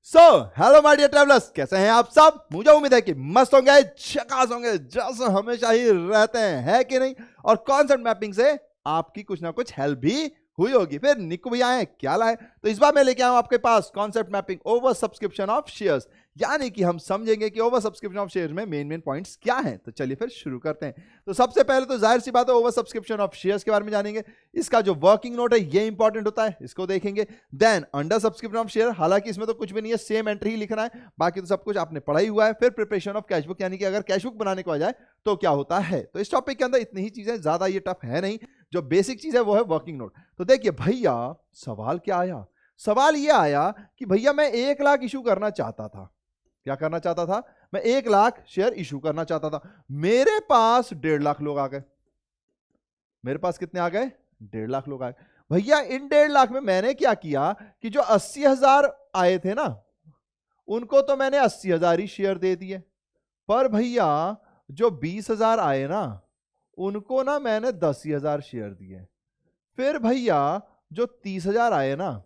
So hello my dear travellers, कैसे हैं आप सब। मुझे उम्मीद है कि मस्त होंगे, झकास होंगे, जैसे हमेशा ही रहते हैं, है कि नहीं। और कॉन्सेप्ट मैपिंग से आपकी कुछ ना कुछ हेल्प भी हुई होगी। फिर निक्कू भैया आए, क्या लाए, तो इस बार मैं लेके आऊं आपके पास concept mapping over subscription of shares. यानी कि हम समझेंगे कि ओवर सब्सक्रिप्शन ऑफ शेयर्स में मेन पॉइंट्स क्या हैं। तो चलिए फिर शुरू करते हैं। तो सबसे पहले तो जाहिर सी बात है, ओवर सब्सक्रिप्शन ऑफ शेयर्स के बारे में जानेंगे। इसका जो वर्किंग नोट है ये इंपॉर्टेंट होता है, इसको देखेंगे। Then under subscription of share, हालांकि इसमें तो कुछ भी नहीं है, सेम एंट्री ही लिखना है, बाकी तो सब कुछ आपने पढ़ा ही हुआ है। फिर प्रिपरेशन ऑफ कैशबुक, यानी कि अगर कैशबुक बनाने को आ जाए तो क्या होता है। तो इस टॉपिक के अंदर इतनी ही चीजें, ज्यादा ये टफ है नहीं। जो बेसिक चीज है वो है वर्किंग नोट। तो देखिए भैया, सवाल क्या आया, सवाल ये आया कि भैया मैं 1 लाख इशू करना चाहता था। क्या करना चाहता था? मैं 1 लाख शेयर इशू करना चाहता था। मेरे पास 1.5 लाख लोग आ गए। मेरे पास कितने आ गए? 1.5 लाख लोग आ गए। भैया इन 1.5 लाख में मैंने क्या किया कि जो 80,000 आए थे ना, उनको तो मैंने 80,000 ही शेयर दे दिए। पर भैया जो 20,000 आए ना, उनको ना मैंने 10,000 शेयर दिए। फिर भैया जो 30,000 आए ना,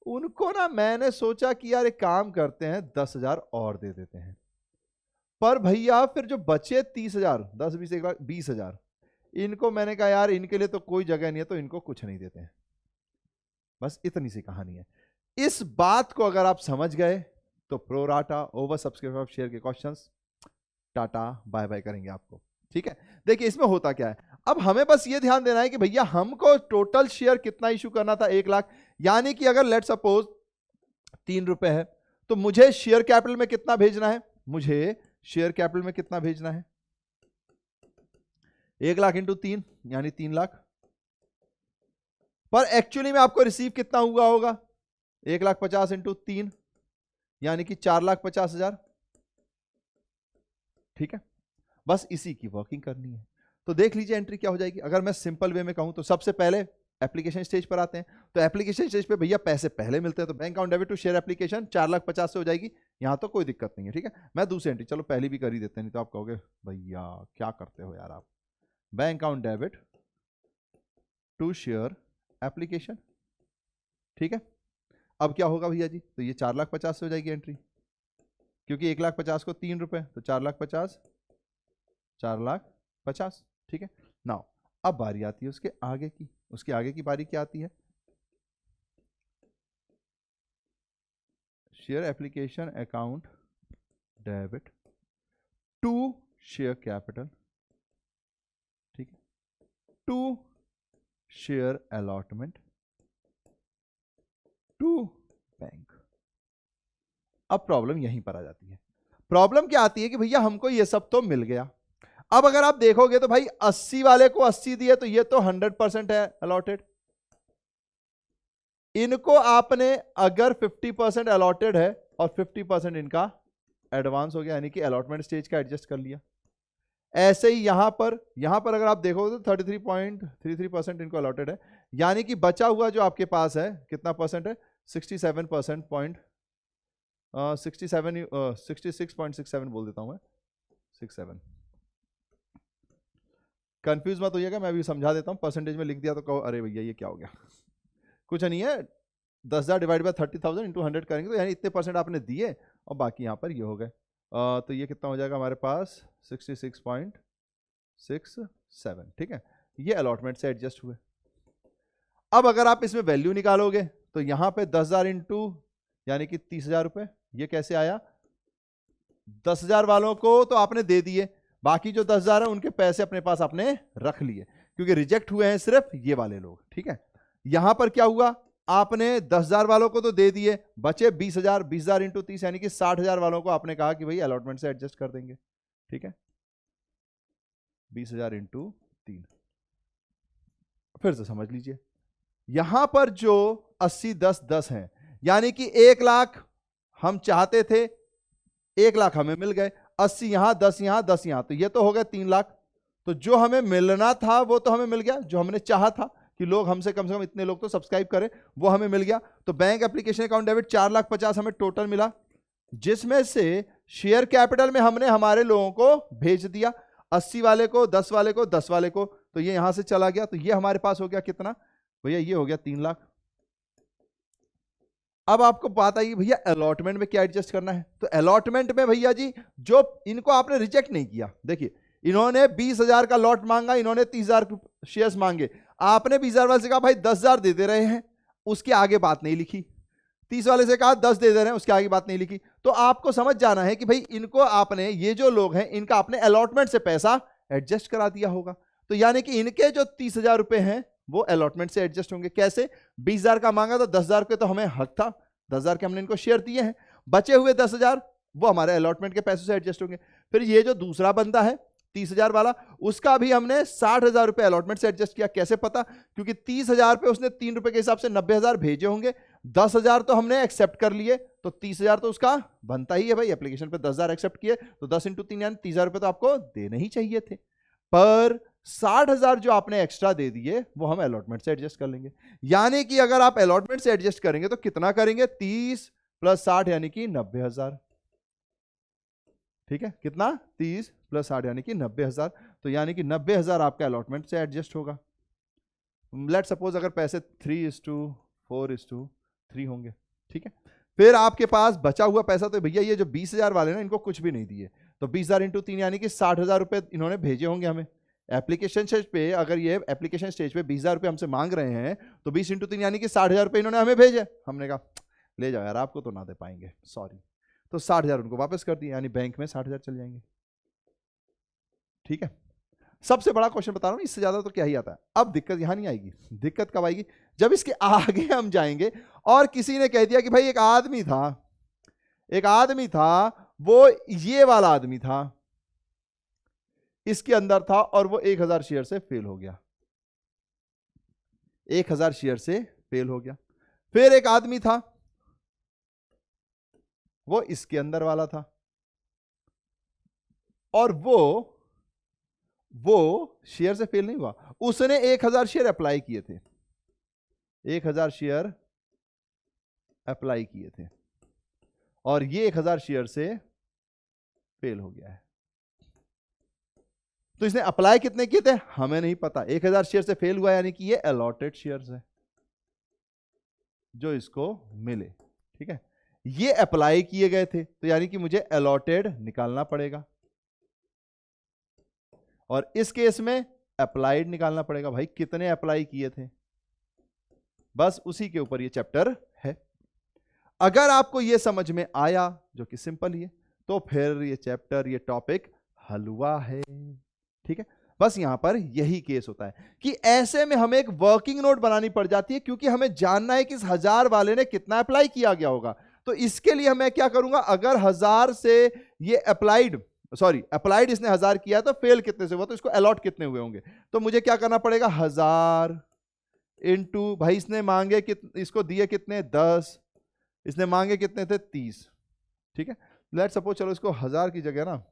उनको ना मैंने सोचा कि यार एक काम करते हैं, 10,000 और दे देते हैं। पर भैया फिर जो बचे 30,000, 10 20 1 लाख 20,000, इनको मैंने कहा यार इनके लिए तो कोई जगह नहीं है, तो इनको कुछ नहीं देते हैं। बस इतनी सी कहानी है। इस बात को अगर आप समझ गए तो pro rata over subscription of share के क्वेश्चंस टाटा बाय बाय करेंगे आपको। ठीक है, देखिए इसमें होता क्या है। अब हमें बस ये ध्यान देना है कि भैया हमको टोटल शेयर कितना इशू करना था, 1 लाख। यानी कि अगर लेट सपोज 3 रुपए है, तो मुझे शेयर कैपिटल में कितना भेजना है? मुझे शेयर कैपिटल में कितना भेजना है? 1 लाख इंटू 3 यानी 3 लाख। पर एक्चुअली में आपको रिसीव कितना हुआ होगा? 1,50,000 इंटू 3 यानी कि 4,50,000। ठीक है, बस इसी की वर्किंग करनी है। तो देख लीजिए एंट्री क्या हो जाएगी। अगर मैं सिंपल वे में कहूं तो सबसे पहले एप्लीकेशन स्टेज पर आते हैं। तो एप्लीकेशन स्टेज पे भैया पैसे पहले मिलते हैं, तो bank account debit to share application 4,50,000 से हो जाएगी। यहां तो कोई दिक्कत नहीं है। ठीक है, मैं दूसरी एंट्री चलो पहली भी कर ही देते हैं, नहीं तो आप कहोगे भैया क्या करते हो यार आप। Bank account debit to share application. ठीक है, अब क्या होगा भैया जी, तो ये 4,50,000 से हो जाएगी एंट्री, क्योंकि 1,50,000 को 3 रुपए, तो 4,50,000 4,50,000। ठीक है, नाउ अब बारी आती है उसके आगे की। उसके आगे की बारी क्या आती है? Share application account debit to share capital. ठीक है, to share allotment to bank. अब प्रॉब्लम यहीं पर आ जाती है। प्रॉब्लम क्या आती है कि भैया हमको ये सब तो मिल गया। अब अगर आप देखोगे तो भाई 80 वाले को 80 दिए, तो ये तो 100% है अलॉटेड। इनको आपने अगर 50% अलॉटेड है और 50% इनका एडवांस हो गया, यानी कि अलॉटमेंट स्टेज का एडजस्ट कर लिया। ऐसे ही यहां पर अगर आप देखोगे तो 33.33% इनको अलॉटेड है, यानी कि बचा हुआ जो आपके पास है कितना परसेंट है? 67% पॉइंट 66.67 बोल देता हूं मैं, 67। कंफ्यूज मत होइएगा, मैं भी समझा देता हूं। परसेंटेज में लिख दिया तो कहो अरे भैया ये क्या हो गया। कुछ नहीं है, 10,000 डिवाइड बाय 30,000 इंटू 100 करेंगे तो यानी इतने परसेंट आपने दिए और बाकी यहाँ पर ये हो गए। तो ये कितना हो जाएगा हमारे पास? 66.67। ठीक है, ये अलॉटमेंट से एडजस्ट हुए। अब अगर आप इसमें वैल्यू निकालोगे तो यहाँ पे 10,000 इंटू यानी कि 30,000 रुपए, ये कैसे आया? 10,000 वालों को तो आपने दे दिए, बाकी जो 10,000 है उनके पैसे अपने पास आपने रख लिए, क्योंकि रिजेक्ट हुए हैं सिर्फ ये वाले लोग। ठीक है, यहां पर क्या हुआ? आपने 10,000 वालों को तो दे दिए, बचे 20,000। 20,000 इंटू 30 यानी कि 60,000 वालों को आपने कहा कि भाई अलॉटमेंट से एडजस्ट कर देंगे। ठीक है, 20,000 इंटू 3। फिर से समझ लीजिए, यहां पर जो 80 10 10 है, यानी कि 1 लाख हम चाहते थे, 1 लाख हमें मिल गए। 80 यहां, 10 यहां, 10 यहां, तो ये तो हो गया 3 लाख। तो जो हमें मिलना था वो तो हमें मिल गया, जो हमने चाहा था कि लोग हमसे कम से कम इतने लोग तो सब्सक्राइब करें, वो हमें मिल गया। तो बैंक एप्लीकेशन अकाउंट डेबिट 4,50,000 हमें टोटल मिला, जिसमें से शेयर कैपिटल में हमने हमारे लोगों को भेज दिया, 80 वाले को, 10 वाले को, 10 वाले को, तो ये यहां से चला गया। तो ये हमारे पास हो गया कितना भैया? ये हो गया 3 लाख। अब आपको बात आई भैया अलॉटमेंट में क्या एडजस्ट करना है। तो अलॉटमेंट में भैया जी जो इनको आपने रिजेक्ट नहीं किया, देखिए इन्होंने 20,000 का लॉट मांगा, इन्होंने 30,000 शेयर्स मांगे, आपने 20,000 वाले से कहा भाई 10,000 दे दे रहे हैं, उसके आगे बात नहीं लिखी। 30 वाले से कहा 10 दे दे रहे हैं, उसके आगे बात नहीं लिखी। तो आपको समझ जाना है कि भाई इनको आपने, ये जो लोग हैं इनका आपने अलॉटमेंट से पैसा एडजस्ट करा दिया होगा। तो यानी कि इनके जो 30,000 रुपए हैं वो अलॉटमेंट से एडजस्ट होंगे। कैसे? 20,000 का मांगा तो 10,000 के तो हमें हक था, 10,000 के हमने इनको शेयर दिए हैं, बचे हुए 10,000 वो हमारे अलॉटमेंट के पैसों से एडजस्ट होंगे। फिर ये जो दूसरा बंदा है 30,000 वाला, उसका भी हमने 60,000 रुपए अलॉटमेंट से एडजस्ट किया। कैसे पता? क्योंकि 30,000 पे उसने 3 रुपए के हिसाब से 90,000 भेजे होंगे, 10,000 तो हमने एक्सेप्ट कर लिए, तो 30,000 तो उसका बनता ही है भाई। एप्लीकेशन पे 10,000 एक्सेप्ट किए तो 10 × 3 यानी 30,000 रुपए तो आपको देने ही चाहिए थे। पर 60,000 जो आपने एक्स्ट्रा दे दिए वो हम अलॉटमेंट से एडजस्ट कर लेंगे। यानी कि अगर आप अलॉटमेंट से एडजस्ट करेंगे तो कितना करेंगे? 30 + 60 यानी कि 90,000। ठीक है, कितना? 30 + 60 यानी कि 90,000। तो यानी कि 90,000 आपका अलॉटमेंट से एडजस्ट होगा। लेट सपोज अगर पैसे 3:4:3 होंगे, ठीक है। फिर आपके पास बचा हुआ पैसा, तो भैया ये जो 20,000 वाले ना इनको कुछ भी नहीं दिए, तो 20,000 × 3 यानी कि 60,000 रुपए इन्होंने भेजे होंगे हमें एप्लीकेशन स्टेज पे। अगर ये एप्लीकेशन स्टेज पे 20,000 रुपए हमसे मांग रहे हैं तो 20 × 3 यानी कि 60,000 रुपए इन्होंने हमें भेजे। हमने कहा ले जाओ यार, आपको तो ना दे पाएंगे, सॉरी। तो 60,000 उनको वापस कर दिए, यानी बैंक में 60,000 चल जाएंगे। ठीक है, सबसे बड़ा क्वेश्चन बता रहा हूं, इससे ज्यादा तो क्या ही आता है। अब दिक्कत यहां नहीं आएगी, दिक्कत कब आएगी? जब इसके आगे हम जाएंगे और किसी ने कह दिया कि भाई एक आदमी था, वो ये वाला आदमी था, इसके अंदर था और वो 1,000 शेयर से फेल हो गया, 1,000 शेयर से फेल हो गया। फिर एक आदमी था, वो इसके अंदर वाला था और वो शेयर से फेल नहीं हुआ, उसने 1,000 शेयर अप्लाई किए थे, 1,000 शेयर अप्लाई किए थे और ये 1,000 शेयर से फेल हो गया है। तो इसने अप्लाई कितने किए थे हमें नहीं पता, 1,000 शेयर से फेल हुआ यानी कि ये अलॉटेड शेयर्स है जो इसको मिले। ठीक है, ये अप्लाई किए गए थे तो यानी कि मुझे अलॉटेड निकालना पड़ेगा और इस केस में अप्लाइड निकालना पड़ेगा। भाई कितने अप्लाई किए थे, बस उसी के ऊपर ये चैप्टर है। अगर आपको ये समझ में आया, जो कि सिंपल ही है, तो फिर ये चैप्टर, ये टॉपिक हल हुआ है। ठीक है, बस यहां पर यही केस होता है कि ऐसे में हमें एक वर्किंग नोट बनानी पड़ जाती है, क्योंकि हमें जानना है कि इस 1,000 वाले ने कितना अप्लाई किया गया होगा। तो इसके लिए मैं क्या करूंगा, अगर 1,000 से ये अप्लाइड इसने 1,000 किया तो फेल कितने से हुआ, तो इसको अलॉट कितने हुए होंगे। तो मुझे क्या करना पड़ेगा, 1,000 इंटू, भाई इसने मांगे इसको दिए कितने, 10, इसने मांगे कितने थे, 30। ठीक है, लेट सपोज चलो इसको 1,000 की जगह ना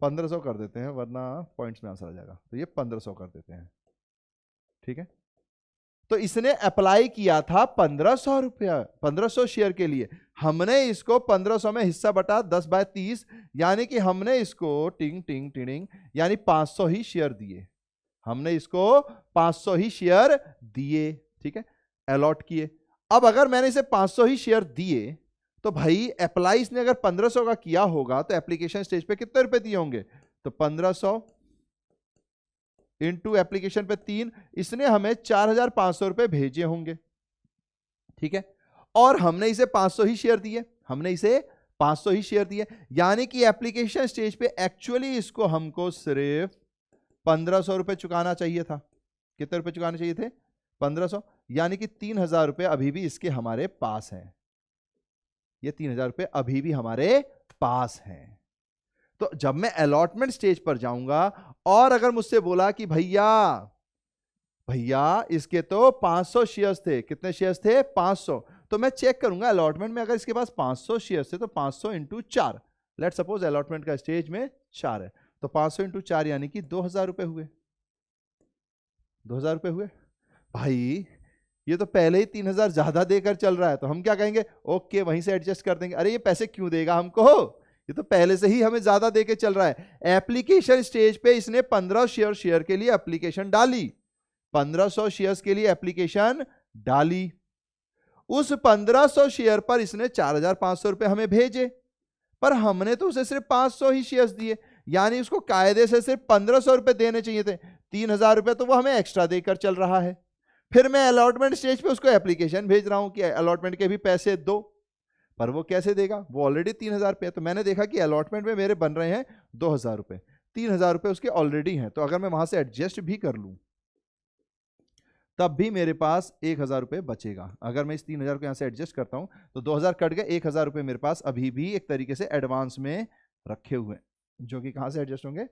1,500 कर देते हैं, वरना पॉइंट्स में आंसर आ जाएगा, तो ये 1,500 कर देते हैं। ठीक है, तो इसने अप्लाई किया था 1,500 रुपया, 1,500 शेयर के लिए। हमने इसको 1,500 में हिस्सा बटा 10/30, यानी कि हमने इसको टिंग टिंग टिंग यानी 500 ही शेयर दिए, हमने इसको 500 ही शेयर दिए। ठीक है, अलॉट किए। अब अगर मैंने इसे 500 ही शेयर दिए तो भाई अप्लाई इसने अगर 1,500 का किया होगा तो एप्लीकेशन स्टेज पे कितने रुपए दिए होंगे, तो 1,500 इंटू एप्लीकेशन पे 3, इसने हमें 4,500 रुपए भेजे होंगे। ठीक है, और हमने इसे 500 ही शेयर दिए, यानी कि एप्लीकेशन स्टेज पे एक्चुअली इसको हमको सिर्फ 1,500 रुपए चुकाना चाहिए था। कितने रुपए चुकाने चाहिए थे, 1,500, यानी कि 3,000 रुपए अभी भी इसके हमारे पास हैं, ये 3,000 रुपए अभी भी हमारे पास हैं। तो जब मैं अलॉटमेंट स्टेज पर जाऊंगा और अगर मुझसे बोला कि भैया इसके तो 500 शेयर्स थे, कितने शेयर्स थे, 500, तो मैं चेक करूंगा अलॉटमेंट में अगर इसके पास 500 शेयर्स थे तो 500 × 4, लेट सपोज अलॉटमेंट का स्टेज में 4 है, तो 500 × 4 यानी कि 2,000 रुपए हुए, 2,000 रुपए हुए। भाई ये तो पहले ही 3,000 ज्यादा देकर चल रहा है, तो हम क्या कहेंगे, ओके वहीं से एडजस्ट कर देंगे। अरे ये पैसे क्यों देगा हमको, ये तो पहले से ही हमें ज्यादा देके चल रहा है। एप्लीकेशन स्टेज पे इसने 1,500 शेयर के लिए एप्लीकेशन डाली, 1,500 शेयर्स के लिए एप्लीकेशन डाली, उस 1500 शेयर पर इसने 4500 रुपए हमें भेजे, पर हमने तो उसे सिर्फ 500 ही शेयर्स दिए, यानी उसको कायदे से सिर्फ 1500 रुपए देने चाहिए थे। 3000 रुपए तो वो हमें एक्स्ट्रा देकर चल रहा है। फिर मैं अलॉटमेंट स्टेज पे उसको एप्लीकेशन भेज रहा हूं कि अलॉटमेंट के भी पैसे दो, पर वो कैसे देगा, वो ऑलरेडी 3000 पे है। तो मैंने देखा कि अलॉटमेंट में मेरे बन रहे हैं 2000 रुपए, 3000 रुपए उसके ऑलरेडी हैं, तो अगर मैं वहां से एडजस्ट भी कर लूं तब भी मेरे पास 1000 रुपए बचेगा। अगर मैं इस 3000 को यहां से एडजस्ट करता हूं तो 2000 कट गए, 1000 रुपए मेरे पास अभी भी एक तरीके से एडवांस में रखे हुए हैं, जो कि कहां से एडजस्ट होंगे,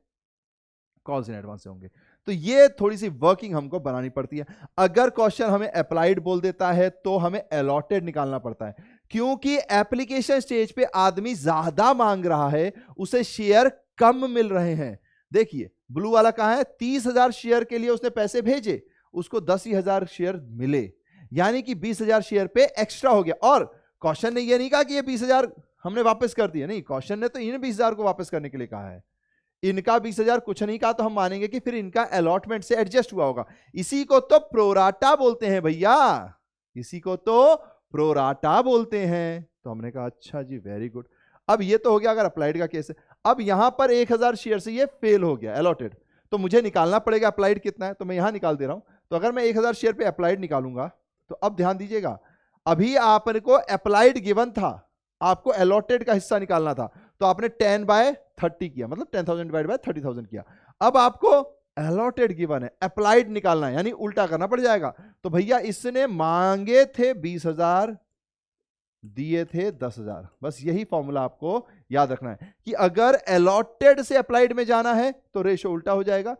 कॉल्स इन एडवांस से होंगे। तो ये थोड़ी सी वर्किंग हमको बनानी पड़ती है। अगर क्वेश्चन हमें अप्लाइड बोल देता है तो हमें अलॉटेड निकालना पड़ता है, क्योंकि एप्लीकेशन स्टेज पे आदमी ज्यादा मांग रहा है, उसे शेयर कम मिल रहे हैं। देखिए ब्लू वाला कहां है, 30,000 शेयर के लिए उसने पैसे भेजे, उसको 10,000 शेयर मिले, यानी कि 20,000 शेयर पे एक्स्ट्रा हो गया। और क्वेश्चन ने ये नहीं कहा कि ये 20,000 हमने वापस कर दिया, नहीं, क्वेश्चन ने तो इन 20,000 को वापस करने के लिए कहा है। इनका 20,000 कुछ नहीं कहा तो हम मानेंगे कि फिर इनका अलॉटमेंट से एडजस्ट हुआ होगा। इसी को तो प्रोराटा बोलते हैं भैया, इसी को तो प्रोराटा बोलते हैं। तो हमने कहा अच्छा जी, वेरी गुड। अब ये तो हो गया अगर अप्लाइड का केस है। अब यहां पर 1000 शेयर से ये फेल हो गया अलॉटेड, तो मुझे निकालना पड़ेगा अप्लाइड कितना है, तो मैं यहां निकाल दे रहा हूं। तो अगर मैं 1000 शेयर पे अप्लाइड निकालूंगा तो अब ध्यान दीजिएगा, अभी आपको अप्लाइड गिवन था, आपको अलॉटेड का हिस्सा निकालना था, तो आपने 10/30 किया, मतलब 10,000 डिवाइड बाय 30,000 किया। अब आपको अलॉटेड गिवन है, अप्लाइड निकालना है, यानी उल्टा करना पड़ जाएगा। तो भैया इसने मांगे थे 20,000, दिए थे 10,000। बस यही फॉर्मूला आपको याद रखना है कि अगर अलॉटेड से अप्लाइड में जाना है तो रेशो उल्टा हो जाएगा,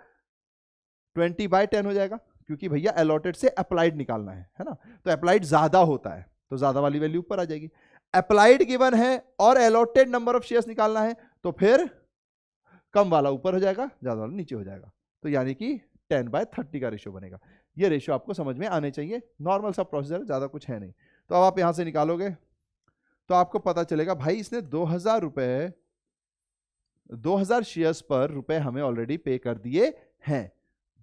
20/10 हो जाएगा, क्योंकि भैया अलॉटेड से अप्लाइड निकालना है ना, तो अप्लाइड ज्यादा होता है तो ज्यादा वाली वैल्यू ऊपर आ जाएगी। अप्लाइड गिवन है और अलॉटेड नंबर ऑफ शेयर्स निकालना है, तो फिर कम वाला ऊपर हो जाएगा, ज्यादा वाला नीचे हो जाएगा, तो यानी कि 10/30 का रेशियो बनेगा। ये रेशियो आपको समझ में आने चाहिए, नॉर्मल सा प्रोसीजर, ज्यादा कुछ है नहीं। तो अब आप यहां से निकालोगे तो आपको पता चलेगा भाई इसने 2000 रुपए, 2000 शेयर्स पर रुपए हमें ऑलरेडी पे कर दिए हैं।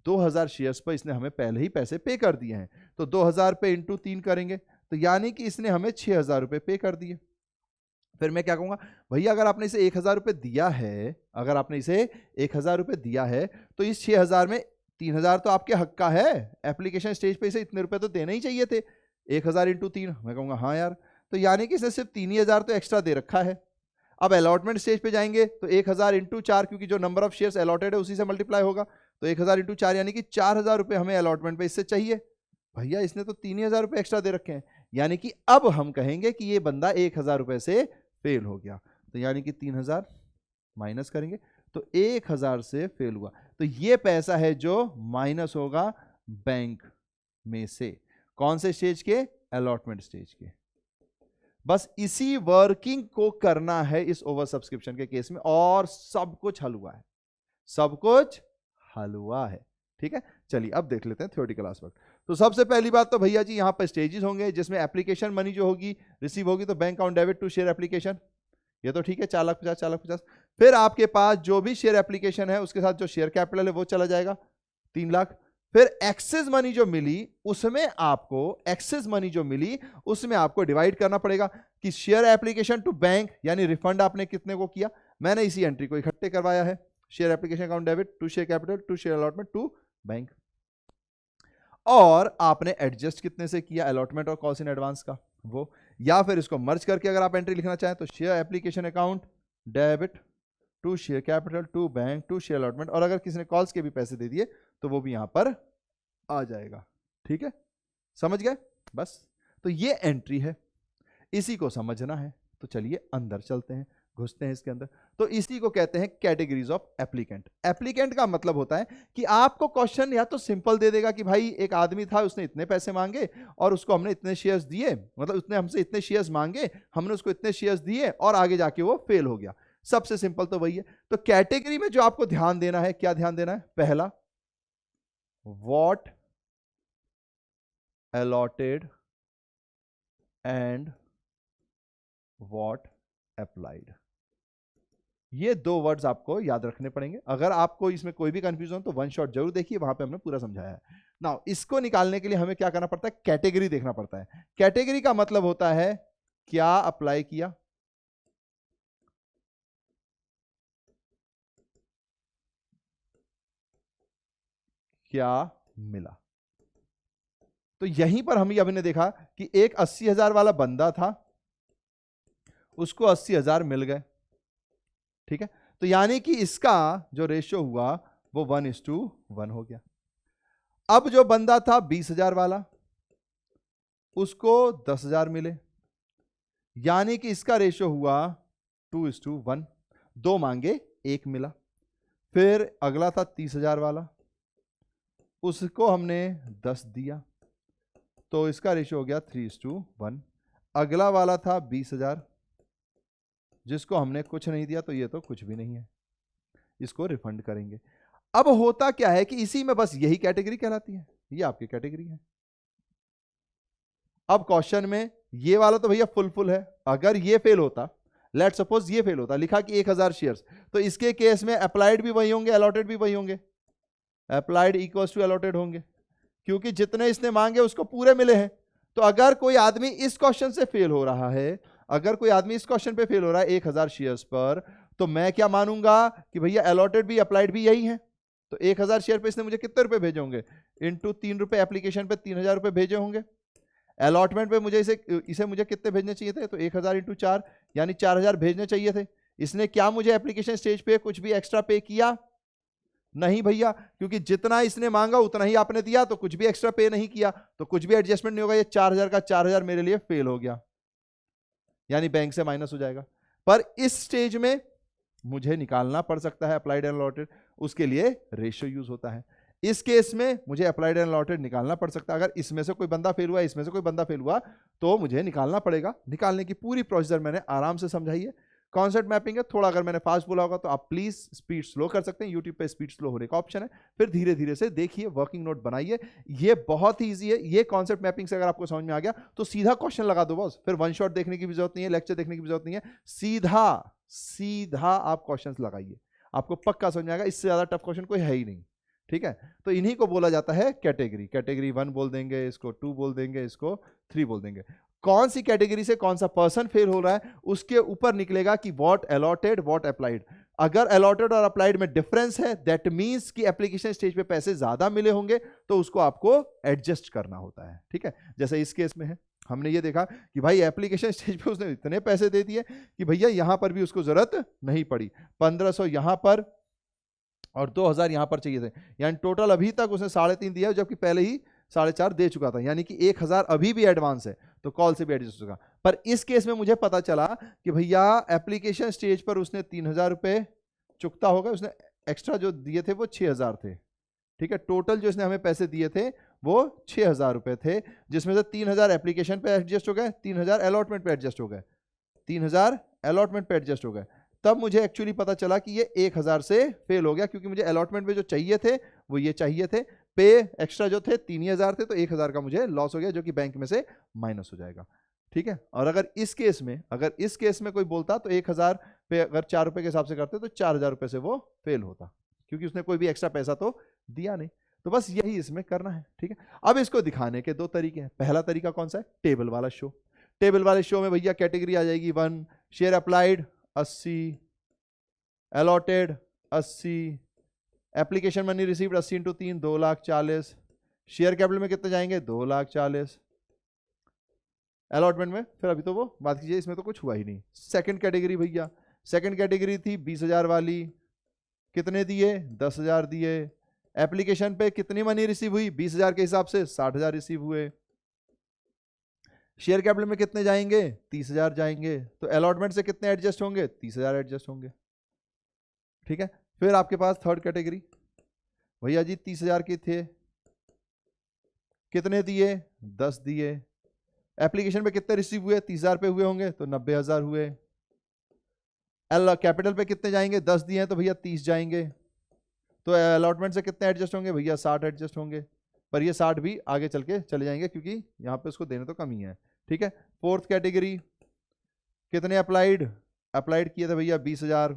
2000 शेयर्स पर इसने हमें पहले ही पैसे पे कर दिए हैं, तो 2000 पे इंटू 3 करेंगे तो यानी कि इसने हमें 6000 रुपए पे कर दिए। फिर मैं क्या कहूंगा, भैया अगर आपने इसे 1000 रुपए दिया है, अगर आपने इसे 1000 रुपए दिया है तो इस 6000 में 3000 तो आपके हक का है, एप्लीकेशन स्टेज पे इसे इतने रुपए तो देने ही चाहिए थे। 1000 इंटू 3, मैं कहूंगा हाँ यार, तो यानी कि इसने सिर्फ 3,000 तो एक्स्ट्रा दे रखा है। अब अलॉटमेंट स्टेज पे जाएंगे तो 1000 इंटू 4, क्योंकि जो नंबर ऑफ शेयर्स अलॉटेड है उसी से मल्टीप्लाई होगा, तो 1000 इंटू 4 यानी कि 4000 रुपए हमें अलॉटमेंट पे इससे चाहिए। भैया इसने तो 3,000 रुपए एक्स्ट्रा दे रखे हैं, यानी कि अब हम कहेंगे कि ये बंदा 1000 रुपए से फेल हो गया, तो यानी कि 3000 माइनस करेंगे तो 1000 से फेल हुआ, तो ये पैसा है जो माइनस होगा बैंक में से। कौन से स्टेज के, अलॉटमेंट स्टेज के। बस इसी वर्किंग को करना है इस ओवर सब्सक्रिप्शन के केस में, और सब कुछ हल हुआ है, सब कुछ हल हुआ है। ठीक है, चलिए अब देख लेते हैं थ्योरेटिकल एस्पेक्ट। तो सबसे पहली बात तो भैया जी यहां पर स्टेजेस होंगे, जिसमें एप्लीकेशन मनी जो होगी रिसीव होगी तो bank account debit to share application, ये तो ठीक है, 4,50,000 4,50,000। फिर आपके पास जो भी शेयर एप्लीकेशन है उसके साथ जो शेयर कैपिटल है वो चला जाएगा 3 लाख। फिर एक्सेस मनी जो मिली उसमें आपको, एक्सेस मनी जो मिली उसमें आपको डिवाइड करना पड़ेगा कि शेयर एप्लीकेशन टू बैंक, यानी रिफंड आपने कितने को किया, मैंने इसी एंट्री को इकट्ठे करवाया है, share application account debit to share capital to share allotment to bank. और आपने एडजस्ट कितने से किया, अलॉटमेंट और कॉल्स इन एडवांस का वो, या फिर इसको मर्ज करके अगर आप एंट्री लिखना चाहें तो share application account debit to share capital to bank to share allotment, और अगर किसी ने कॉल्स के भी पैसे दे दिए तो वो भी यहां पर आ जाएगा। ठीक है, समझ गए बस। तो ये एंट्री है, इसी को समझना है। तो चलिए अंदर चलते हैं, घुसते हैं इसके अंदर। तो इसी को कहते हैं कैटेगरीज ऑफ एप्लीकेंट। एप्लीकेंट का मतलब होता है कि आपको क्वेश्चन या तो सिंपल दे देगा कि भाई एक आदमी था, उसने इतने पैसे मांगे और उसको हमने इतने शेयर्स दिए, मतलब उसने हमसे इतने शेयर्स मांगे, हमने उसको इतने शेयर्स दिए और आगे जाके वो फेल हो गया। सबसे सिंपल तो वही है। तो कैटेगरी में जो आपको ध्यान देना है, क्या ध्यान देना है, पहला what allotted and what applied। ये 2 वर्ड्स आपको याद रखने पड़ेंगे। अगर आपको इसमें कोई भी कंफ्यूजन हो तो वन शॉट जरूर देखिए, वहां पे हमने पूरा समझाया है। नाउ इसको निकालने के लिए हमें क्या करना पड़ता है, कैटेगरी देखना पड़ता है। कैटेगरी का मतलब होता है क्या अप्लाई किया, क्या मिला। तो यहीं पर हम अभी ने देखा कि एक 80,000 वाला बंदा था, उसको 80,000 मिल गए, ठीक है। तो यानी कि इसका जो रेशियो हुआ वो 1:1 हो गया। अब जो बंदा था 20,000 वाला, उसको 10,000 मिले, यानी कि इसका रेशियो हुआ 2:1, 2 मांगे 1 मिला। फिर अगला था 30,000 वाला, उसको हमने 10 दिया, तो इसका रेशियो हो गया 3:1। अगला वाला था 20,000, जिसको हमने कुछ नहीं दिया, तो ये तो कुछ भी नहीं है, इसको रिफंड करेंगे। अब होता क्या है कि इसी में बस यही कैटेगरी कहलाती है, ये आपकी कैटेगरी है। अब क्वेश्चन में ये वाला तो भैया फुल है, अगर ये फेल होता, लेट सपोज ये फेल होता, लिखा कि 1000 शेयर्स, तो इसके केस में अप्लाइड भी वही होंगे, अलॉटेड भी वही होंगे, अप्लाइड इक्वल्स टू अलॉटेड होंगे, क्योंकि जितने इसने मांगे उसको पूरे मिले हैं। तो अगर कोई आदमी इस क्वेश्चन से फेल हो रहा है, अगर कोई आदमी इस क्वेश्चन पे फेल हो रहा है 1000 शेयर्स पर, तो मैं क्या मानूंगा कि भैया अलॉटेड भी अप्लाइड भी यही है। तो 1000 शेयर पे इसने मुझे कितने रुपए भेजे होंगे, इंटू 3 रुपए, एप्लीकेशन पे 3000 रुपए भेजे होंगे। अलॉटमेंट पे मुझे इसे मुझे कितने भेजने चाहिए थे, तो 1000 इंटू 4 यानी 4000 भेजने चाहिए थे। इसने क्या मुझे एप्लीकेशन स्टेज पे कुछ भी एक्स्ट्रा पे किया? नहीं भैया, क्योंकि जितना इसने मांगा उतना ही आपने दिया, तो कुछ भी एक्स्ट्रा पे नहीं किया, तो कुछ भी एडजस्टमेंट नहीं होगा। ये 4000 का 4000 मेरे लिए फेल हो गया, यानी बैंक से माइनस हो जाएगा। पर इस स्टेज में मुझे निकालना पड़ सकता है अप्लाइड एंड अलॉटेड, उसके लिए रेशियो यूज होता है। इस केस में मुझे अप्लाइड एंड अलॉटेड निकालना पड़ सकता है। अगर इसमें से कोई बंदा फेल हुआ, इसमें से कोई बंदा फेल हुआ, तो मुझे निकालना पड़ेगा। निकालने की पूरी प्रोसीजर मैंने आराम से समझाई है। कॉन्सेप्ट मैपिंग है, थोड़ा अगर मैंने फास्ट बोला होगा तो आप प्लीज स्पीड स्लो कर सकते हैं, यूट्यूब पे स्पीड स्लो होने का ऑप्शन है, फिर धीरे धीरे से देखिए, वर्किंग नोट बनाइए। ये बहुत ही ईजी है। ये कॉन्सेप्ट मैपिंग से अगर आपको समझ में आ गया तो सीधा क्वेश्चन लगा दो बॉस, फिर वन शॉट देखने की भी जरूरत नहीं है, लेक्चर देखने की भी जरूरत नहीं है, सीधा सीधा आप क्वेश्चन लगाइए, आपको पक्का समझ में आएगा। इससे ज्यादा टफ क्वेश्चन कोई है ही नहीं, ठीक है। तो इन्हीं को बोला जाता है कैटेगरी। कैटेगरी 1 बोल देंगे, इसको 2 बोल देंगे, इसको 3 बोल देंगे। कौन सी कैटेगरी से कौन सा पर्सन फेल हो रहा है उसके ऊपर निकलेगा कि व्हाट अलॉटेड व्हाट अप्लाइड। अगर अलॉटेड और अप्लाइड में डिफरेंस है, दैट मींस कि एप्लीकेशन स्टेज पे पैसे ज्यादा मिले होंगे, तो उसको आपको एडजस्ट करना होता है, ठीक है। जैसे इस केस में है, हमने ये देखा कि भाई एप्लीकेशन स्टेज पे उसने इतने पैसे दे दिए कि भैया यहां पर भी उसको जरूरत नहीं पड़ी, 1500 यहां पर और 2000 यहां पर चाहिए थे, यानी टोटल अभी तक उसने 3.5 दिया, जबकि पहले ही 4.5 दे चुका था, यानी कि 1000 अभी भी एडवांस है, तो कॉल से भी एडजस्ट होगा। पर इस केस में मुझे पता चला कि भैया एप्लीकेशन स्टेज पर उसने 3000 रुपए चुकता होगा, उसने एक्स्ट्रा जो दिए थे वो 6000 थे, ठीक है। टोटल जो इसने हमें पैसे दिए थे वो 6000 रुपए थे, जिसमें से 3000 एप्लीकेशन पे एडजस्ट हो गए, 3000 अलॉटमेंट पे एडजस्ट हो गए, 3000 अलॉटमेंट पे एडजस्ट हो गए। तब मुझे एक्चुअली पता चला कि ये 1000 से फेल हो गया, क्योंकि मुझे अलॉटमेंट में जो चाहिए थे वो ये चाहिए थे, पे एक्स्ट्रा जो थे 3000 थे, तो 1000 का मुझे लॉस हो गया, जो कि बैंक में से माइनस हो जाएगा, ठीक है। और अगर इस केस में कोई बोलता तो 1000 पे अगर 4 रुपए के हिसाब से करते तो 4000 रुपए से वो फेल होता, क्योंकि उसने कोई भी एक्स्ट्रा पैसा तो दिया नहीं। तो बस यही इसमें करना है, ठीक है। अब इसको दिखाने के 2 तरीके हैं। पहला तरीका कौन सा है, टेबल वाला शो। टेबल वाले शो में भैया कैटेगरी आ जाएगी 1, share applied 80, allotted 80, application money received 80 into 3 2,40,000, share capital में कितने जाएंगे 2,40,000, अलॉटमेंट में फिर अभी तो वो बात कीजिए, इसमें तो कुछ हुआ ही नहीं। सेकंड कैटेगरी भैया, सेकंड कैटेगरी थी 20,000 वाली, कितने दिए 10,000 दिए, एप्लीकेशन पे कितनी मनी रिसीव हुई 20,000 के हिसाब से 60,000 रिसीव हुए, शेयर कैपिटल में कितने जाएंगे 30,000 जाएंगे, तो अलॉटमेंट से कितने एडजस्ट होंगे 30,000 एडजस्ट होंगे, ठीक है। फिर आपके पास थर्ड कैटेगरी, भैया जी 30,000 के थे, कितने दिए 10 दिए, एप्लीकेशन पे कितने रिसीव हुए 30,000 पे हुए होंगे तो 90,000 हुए, कैपिटल पे कितने जाएंगे 10 दिए हैं तो भैया 30 जाएंगे, तो अलॉटमेंट से कितने एडजस्ट होंगे भैया 60 एडजस्ट होंगे, पर ये 60 भी आगे चल के चले जाएंगे, क्योंकि यहाँ पे उसको देने तो कम ही है, ठीक है। फोर्थ कैटेगरी, कितने अप्लाइड किए थे भैया 20,000,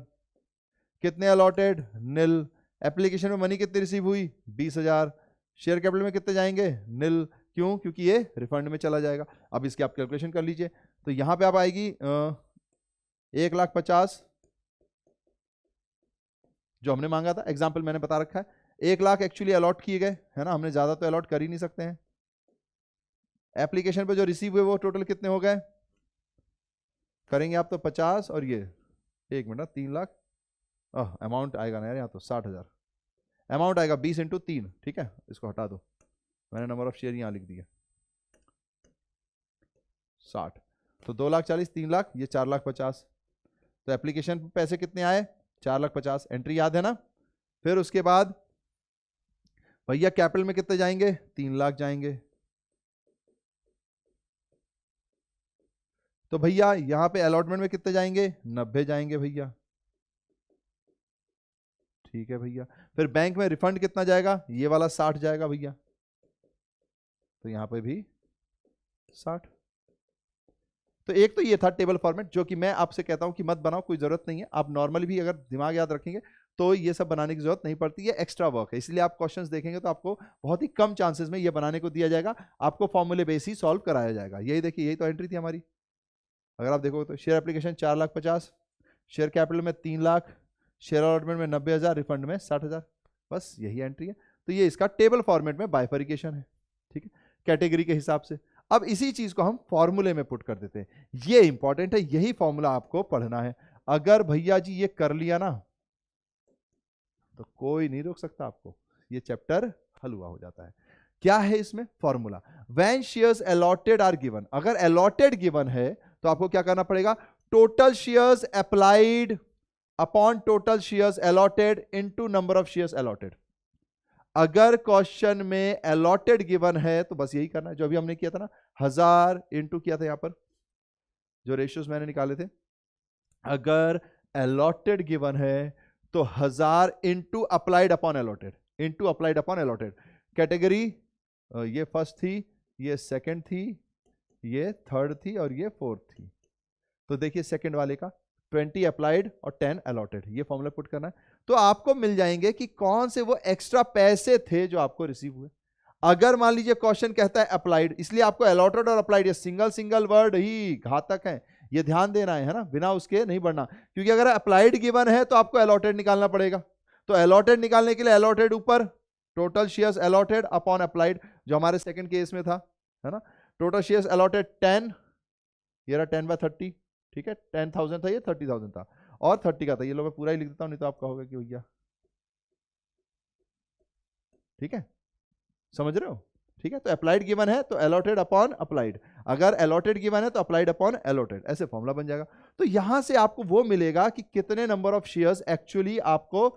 कितने अलॉटेड, निल। एप्लीकेशन में मनी कितनी रिसीव हुई, 20,000। शेयर कैपिटल में कितने जाएंगे, निल। क्यों, क्योंकि ये रिफंड में चला जाएगा। अब इसकी आप कैलकुलेशन कर लीजिए। तो यहां पे आप आएगी 1,50,000 जो हमने मांगा था, एग्जाम्पल मैंने बता रखा है। 1 लाख एक्चुअली अलॉट किए गए है ना, हमने ज्यादा तो अलॉट कर ही नहीं सकते हैं। एप्लीकेशन पे जो रिसीव हुए वो टोटल कितने हो गए, करेंगे आप तो 50 और ये 1 मिनट 3 लाख, अमाउंट आएगा ना यार यहाँ तो 60,000 अमाउंट आएगा 20 इंटू 3, ठीक है। इसको हटा दो, मैंने नंबर ऑफ शेयर यहाँ लिख दिया 60। तो 2,40,000 3 लाख, ये 4,50,000। तो एप्लीकेशन पे पैसे कितने आए, 4,50,000। एंट्री याद है ना। फिर उसके बाद भैया कैपिटल में कितने जाएंगे, 3 लाख जाएंगे। तो भैया यहां पे अलॉटमेंट में कितने जाएंगे, 90 जाएंगे भैया, ठीक है भैया। फिर बैंक में रिफंड कितना जाएगा, ये वाला 60 जाएगा भैया, तो यहां पे भी 60। तो एक तो ये था टेबल फॉर्मेट, जो कि मैं आपसे कहता हूं कि मत बनाओ, कोई जरूरत नहीं है। आप नॉर्मली भी अगर दिमाग याद रखेंगे तो ये सब बनाने की जरूरत नहीं पड़ती है, एक्स्ट्रा वर्क है। इसलिए आप क्वेश्चंस देखेंगे तो आपको बहुत ही कम चांसेस में ये बनाने को दिया जाएगा, आपको फॉर्मूले बेस ही सॉल्व कराया जाएगा। यही देखिए, यही तो एंट्री थी हमारी। अगर आप देखो तो शेयर एप्लीकेशन 4,50,000, शेयर कैपिटल में 3 लाख, शेयर अलॉटमेंट में 90,000, रिफंड में 60,000, बस यही एंट्री है। तो ये इसका टेबल फॉर्मेट में बाइफरिकेशन है, ठीक है, कैटेगरी के हिसाब से। अब इसी चीज को हम फॉर्मूले में पुट कर देते हैं, ये इंपॉर्टेंट है, यही फॉर्मूला आपको पढ़ना है। अगर भैया जी ये कर लिया ना तो कोई नहीं रोक सकता आपको, ये चैप्टर हलवा हो जाता है। क्या है इसमें formula, when shares allotted are given. अगर अलॉटेड गिवन है तो आपको क्या करना पड़ेगा, total shares applied upon total shares allotted into number of shares allotted. अगर क्वेश्चन में अलॉटेड गिवन है तो बस यही करना है जो अभी हमने किया था ना, 1000 इंटू किया था यहां पर जो रेशियोज मैंने निकाले थे। अगर अलॉटेड गिवन है तो 1000 into applied upon allotted, into applied upon allotted. Category ये फर्स्ट थी, ये सेकंड थी, ये थर्ड थी और ये फोर्थ थी। तो देखिए सेकंड वाले का 20 अप्लाइड और 10 अलॉटेड, ये फॉर्मूला पुट करना है। तो आपको मिल जाएंगे कि कौन से वो एक्स्ट्रा पैसे थे जो आपको रिसीव हुए। अगर मान लीजिए क्वेश्चन कहता है अप्लाइड, इसलिए आपको अलॉटेड और अप्लाइड ये सिंगल सिंगल वर्ड ही घातक है, ये ध्यान देना है ना, बिना उसके नहीं बढ़ना। क्योंकि अगर अप्लाइड गिवन है तो आपको अलॉटेड निकालना पड़ेगा। तो अलॉटेड निकालने के लिए अलॉटेड ऊपर, total shares allotted upon applied, जो हमारे सेकंड केस में था, है ना। टोटल शेयर्स अलॉटेड 10, ये रहा 10/30, ठीक है, 10,000 था, ये 30,000 था और 30 का था। ये लो मैं पूरा ही लिख देता हूं, नहीं तो आप कहोगे कि भैया, ठीक है, समझ रहे हो, ठीक है। तो अप्लाइड गिवन है तो अलॉटेड अपॉन अप्लाइड, अगर अलॉटेड गिवन है तो अप्लाइड अपॉन अलॉटेड, ऐसे फॉर्मूला बन जाएगा। तो यहां से आपको वो मिलेगा कि कितने नंबर ऑफ शेयर्स एक्चुअली आपको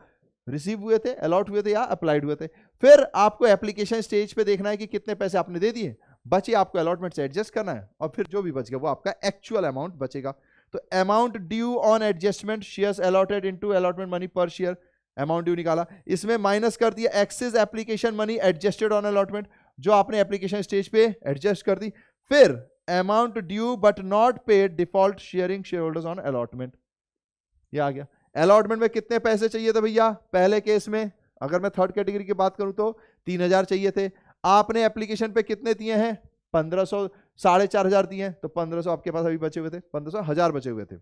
रिसीव हुए थे, अलॉट हुए थे या अप्लाइड हुए थे। फिर आपको एप्लीकेशन स्टेज पे देखना है कि कितने पैसे आपने दे दिए, बचे आपको अलॉटमेंट से एडजस्ट करना है, और फिर जो भी बच गया वो आपका एक्चुअल अमाउंट बचेगा। तो amount due on adjustment shares allotted into allotment money per share, amount due निकाला, इसमें माइनस कर दिया excess application money adjusted on allotment, जो आपने एप्लीकेशन स्टेज पे एडजस्ट कर दी। फिर amount due but not paid default sharing shareholders on allotment, ये आ गया। अलॉटमेंट में कितने पैसे चाहिए थे भैया, पहले केस में अगर मैं थर्ड कैटेगरी की बात करूं तो 3,000 चाहिए थे। आपने एप्लीकेशन पे कितने दिए हैं, 1,500, 4,500 दिए हैं, तो 1,500 आपके पास अभी बचे हुए थे, 1,500 1000 बचे हुए थे।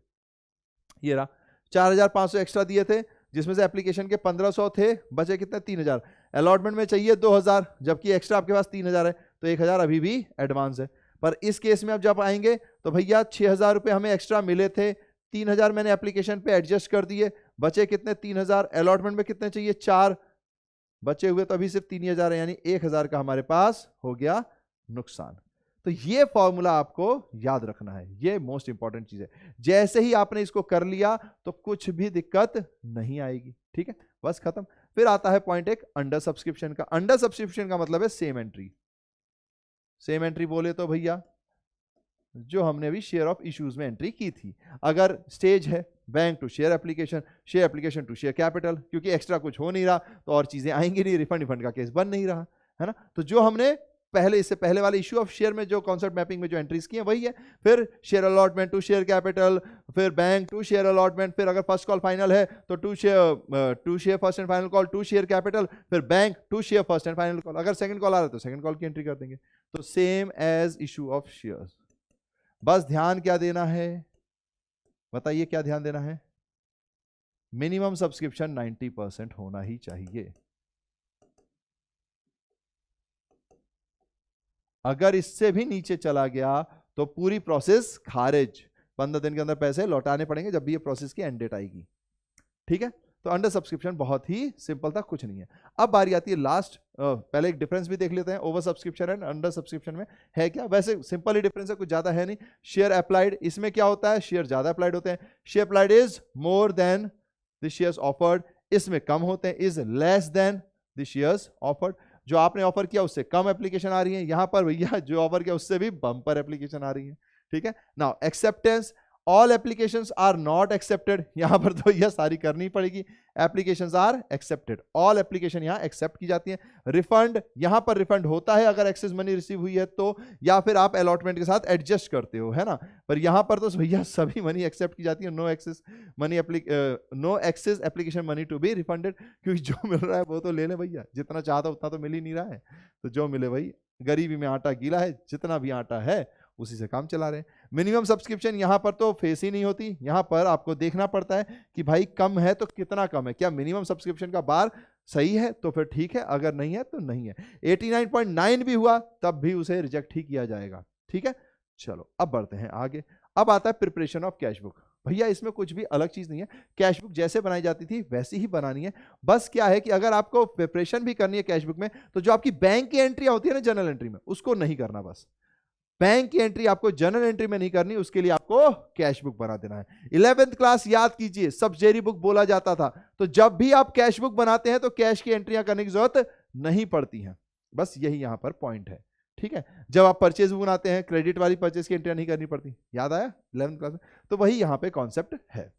ये रहा 4,500 एक्स्ट्रा दिए थे, जिसमें से एप्लीकेशन के 1,500 थे, बचे कितने 3,000। अलॉटमेंट में चाहिए 2,000, जबकि एक्स्ट्रा आपके पास 3,000 है, तो 1,000 अभी भी एडवांस है। पर इस केस में अब जब आएंगे तो भैया 6,000 रुपये हमें एक्स्ट्रा मिले थे, 3,000 मैंने एप्लीकेशन पे एडजस्ट कर दिए, बचे कितने 3,000। अलॉटमेंट में कितने चाहिए 4, बचे हुए तो अभी सिर्फ 3,000 है, यानी 1,000 का हमारे पास हो गया नुकसान। तो ये फॉर्मूला आपको याद रखना है, ये मोस्ट इंपॉर्टेंट चीज है। जैसे ही आपने इसको कर लिया तो कुछ भी दिक्कत नहीं आएगी, ठीक है, बस खत्म। फिर आता है पॉइंट एक अंडर सब्सक्रिप्शन का। अंडर सब्सक्रिप्शन का मतलब है सेम एंट्री। सेम एंट्री बोले तो भैया जो हमने अभी शेयर ऑफ इश्यूज में एंट्री की थी, अगर स्टेज है bank to share application to share capital, क्योंकि एक्स्ट्रा कुछ हो नहीं रहा तो और चीजें आएंगी नहीं, रिफंड का केस बन नहीं रहा है ना। तो जो हमने पहले, इससे पहले वाले इश्यू ऑफ शेयर में जो कॉन्सेप्ट मैपिंग में जो एंट्रीज की है वही है। फिर share allotment to share capital, फिर बैंक टू शेयर अलॉटमेंट, फिर अगर फर्स्ट कॉल फाइनल है तो to share first and final call to share capital, फिर bank to share first and final call. अगर सेकंड कॉल आ रहा है तो सेकंड कॉल की एंट्री कर देंगे। तो same as issue of shares. बस ध्यान क्या देना है, बताइए क्या ध्यान देना है? मिनिमम सब्सक्रिप्शन 90% होना ही चाहिए। अगर इससे भी नीचे चला गया तो पूरी प्रोसेस खारिज, 15 दिन के अंदर पैसे लौटाने पड़ेंगे जब भी ये प्रोसेस की एंड डेट आएगी। ठीक है, तो अंडर सब्सक्रिप्शन बहुत ही सिंपल था, कुछ नहीं है। अब बारी आती है लास्ट, पहले एक डिफरेंस भी देख लेते हैं over subscription and under subscription में है क्या। वैसे सिंपल ही डिफरेंस है, कुछ ज्यादा है नहीं। शेयर अप्लाइड, इसमें क्या होता है, शेयर ज्यादा अप्लाइड होते हैं। Share applied is more than the shares offered, इसमें कम होते हैं। Is less than the shares offered, जो आपने ऑफर किया उससे कम एप्लीकेशन आ रही है। यहां पर भैया जो ऑफर किया उससे भी बम्पर एप्लीकेशन आ रही है। ठीक है, now acceptance, all applications are not accepted, यहां पर तो यह सारी करनी पड़ेगी। Applications are accepted, all application यहां एक्सेप्ट की जाती है। रिफंड, यहां पर रिफंड होता है अगर एक्सेस मनी रिसीव हुई है तो, या फिर आप अलॉटमेंट के साथ एडजस्ट करते हो, है ना। पर यहां पर तो भैया सभी मनी एक्सेप्ट की जाती है। No excess money no excess application money to be refunded, क्योंकि जो मिल रहा है वो तो ले ले भैया, जितना चाहता उतना तो मिल ही नहीं रहा है। तो जो मिले भाई, गरीबी में आटा गीला है, जितना भी आटा है उसी से काम चला रहे हैं। मिनिमम सब्सक्रिप्शन यहां पर तो फेस ही नहीं होती, यहां पर आपको देखना पड़ता है कि भाई कम है तो कितना कम है, क्या मिनिमम सब्सक्रिप्शन का बार सही है तो फिर ठीक है, अगर नहीं है तो नहीं है। 89.9 भी हुआ तब भी उसे रिजेक्ट ही किया जाएगा। ठीक है, चलो अब बढ़ते हैं आगे। अब आता है प्रिपरेशन ऑफ कैश बुक। भैया इसमें कुछ भी अलग चीज नहीं है, कैश बुक जैसे बनाई जाती थी वैसी ही बनानी है। बस क्या है कि अगर आपको प्रिपरेशन भी करनी है कैश बुक में, तो जो आपकी बैंक की एंट्रियां होती है ना जनरल एंट्री में, उसको नहीं करना। बस बैंक की एंट्री आपको जनरल एंट्री में नहीं करनी, उसके लिए आपको कैश बुक बना देना है। 11th क्लास याद कीजिए, सब्सिडरी बुक बोला जाता था। तो जब भी आप कैश बुक बनाते हैं तो कैश की एंट्रियां करने की जरूरत नहीं पड़ती हैं। बस यही यहां पर पॉइंट है। ठीक है, जब आप परचेज बुक बनाते हैं क्रेडिट वाली परचेज की एंट्रियां नहीं करनी पड़ती। याद आया 11th क्लास में? तो वही यहां पे कॉन्सेप्ट है।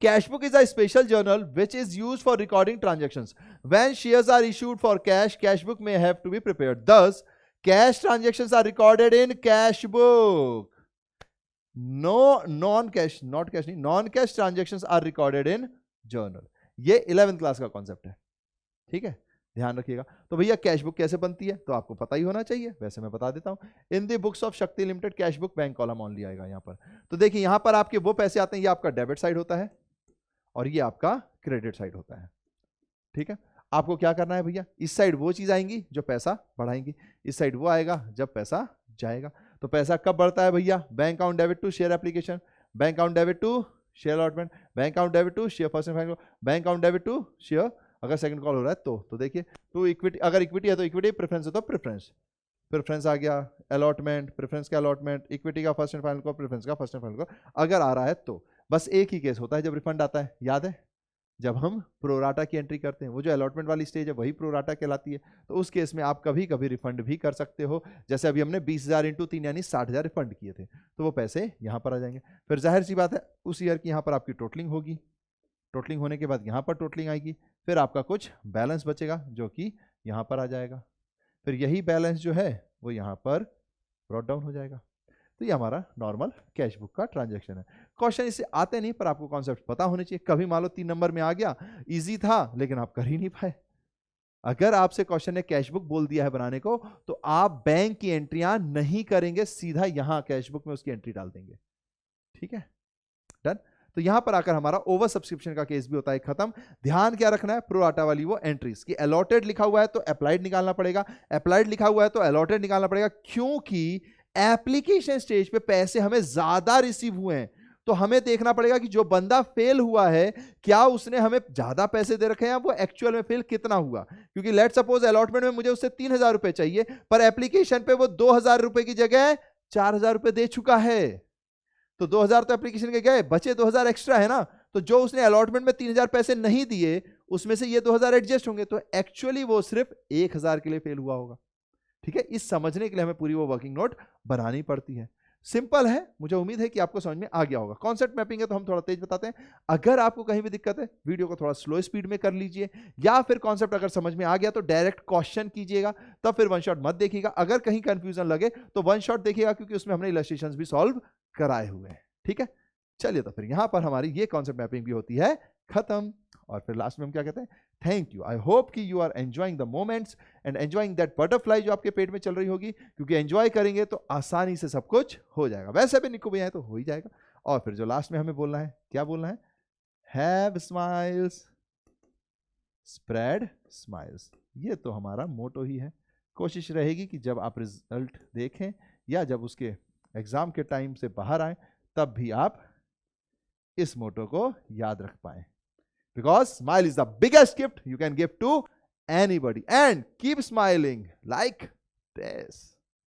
Cash book is a special journal which is used for recording transactions. When shares are issued for cash, cash book may have to be prepared. Thus, cash transactions are recorded in cash book. No non-cash, not cash नहीं, non-cash transactions are recorded in journal. ये 11th class का concept है। ठीक है, ध्यान रखिएगा। तो भैया कैश बुक कैसे बनती है तो आपको पता ही होना चाहिए, वैसे मैं बता देता हूं। इन द बुक्स ऑफ शक्ति limited cash book bank column only आएगा यहां पर। तो देखिए यहां पर आपके वो पैसे आते हैं, ये आपका डेबिट साइड होता है और ये आपका क्रेडिट साइड होता है। ठीक है, आपको क्या करना है भैया, इस साइड वो चीज आएंगी जो पैसा बढ़ाएंगी, इस साइड वो आएगा जब पैसा जाएगा। तो पैसा कब बढ़ता है भैया, bank account debit to share application, bank account debit to share allotment, bank account debit to share first and final, bank account debit to share अगर सेकंड कॉल हो रहा है तो देखिए टू इक्विटी, अगर इक्विटी है तो इक्विटी, प्रेफरेंस है तो प्रेफरेंस आ गया, अलॉटमेंट, प्रेफरेंस का अलॉटमेंट, इक्विटी का फर्स्ट एंड फाइनल को, प्रेफरेंस का फर्स्ट एंड फाइनल को अगर आ रहा है तो। बस एक ही केस होता है जब रिफंड आता है, याद है, जब हम प्रोराटा की एंट्री करते हैं। वो जो अलॉटमेंट वाली स्टेज है वही प्रोराटा कहलाती है। तो उस केस में आप कभी कभी रिफंड भी कर सकते हो। जैसे अभी हमने 20,000 × 3 यानी 60,000 रिफंड किए थे, तो वो पैसे यहाँ पर आ जाएंगे। फिर जाहिर सी बात है उस ईयर की यहाँ पर आपकी टोटलिंग होगी, टोटलिंग होने के बाद यहाँ पर टोटलिंग आएगी, फिर आपका कुछ बैलेंस बचेगा जो कि यहाँ पर आ जाएगा। फिर यही बैलेंस जो है वो यहाँ पर ब्रॉट डाउन हो जाएगा। तो ये हमारा नॉर्मल कैश बुक का ट्रांजैक्शन है। क्वेश्चन इससे आते नहीं पर आपको कॉन्सेप्ट पता होने चाहिए। कभी मान लो 3 नंबर में आ गया, इजी था लेकिन आप कर ही नहीं पाए। अगर आपसे क्वेश्चन ने कैश बुक बोल दिया है बनाने को तो आप बैंक की एंट्रियां नहीं करेंगे, सीधा यहां कैश बुक में उसकी एंट्री डाल देंगे। ठीक है, डन। तो यहां पर आकर हमारा ओवर सब्सक्रिप्शन का केस भी होता है खत्म। ध्यान क्या रखना है, प्रोराटा वाली वो एंट्रीज की अलॉटेड लिखा हुआ है तो अप्लाइड निकालना पड़ेगा, अप्लाइड लिखा हुआ है तो अलॉटेड निकालना पड़ेगा, क्योंकि एप्लीकेशन स्टेज पे पैसे हमें ज्यादा रिसीव हुए हैं। तो हमें देखना पड़ेगा कि जो बंदा फेल हुआ है क्या उसने हमें ज्यादा पैसे दे रखे हैं, वो एक्चुअल में फेल कितना हुआ। क्योंकि लेट सपोज अलॉटमेंट में मुझे उससे 3,000 रुपए चाहिए, पर एप्लीकेशन पे वो 2,000 रुपए की जगह 4,000 रुपए दे चुका है। तो 2,000 तो एप्लीकेशन के गए, बचे 2,000 एक्स्ट्रा है ना। तो जो उसने अलॉटमेंट में 3,000 पैसे नहीं दिए उसमें से ये 2,000 एडजस्ट होंगे, तो एक्चुअली वो सिर्फ 1,000 के लिए फेल हुआ होगा। ठीक है, इस समझने के लिए हमें पूरी वो वर्किंग नोट बनानी पड़ती है। सिंपल है, मुझे उम्मीद है कि आपको समझ में आ गया होगा। कॉन्सेप्ट मैपिंग है तो हम थोड़ा तेज बताते हैं। अगर आपको कहीं भी दिक्कत है, वीडियो को थोड़ा स्लो स्पीड में कर लीजिए, या फिर कॉन्सेप्ट अगर समझ में आ गया तो डायरेक्ट क्वेश्चन कीजिएगा, तब फिर वन शॉट मत देखिएगा। अगर कहीं कंफ्यूजन लगे तो वन शॉट देखिएगा, क्योंकि उसमें हमने इलस्ट्रेशंस भी सॉल्व कराए हुए हैं। ठीक है, चलिए तो फिर यहां पर हमारी ये कॉन्सेप्ट मैपिंग भी होती है खत्म। और फिर लास्ट में हम क्या कहते हैं, थैंक यू। आई होप कि you are enjoying the moments and enjoying that butterfly जो आपके पेट में चल रही होगी, क्योंकि एंजॉय करेंगे तो आसानी से सब कुछ हो जाएगा। वैसे भी निको भैया है तो हो ही जाएगा। और फिर जो लास्ट में हमें बोलना है, क्या बोलना है, हैव स्माइल्स, स्प्रेड स्माइल्स। ये तो हमारा मोटो ही है। कोशिश रहेगी कि जब आप रिजल्ट देखें या जब उसके एग्जाम के टाइम से बाहर आए, तब भी आप इस मोटो को याद रख पाए। Because smile is the biggest gift you can give to anybody. And keep smiling like this.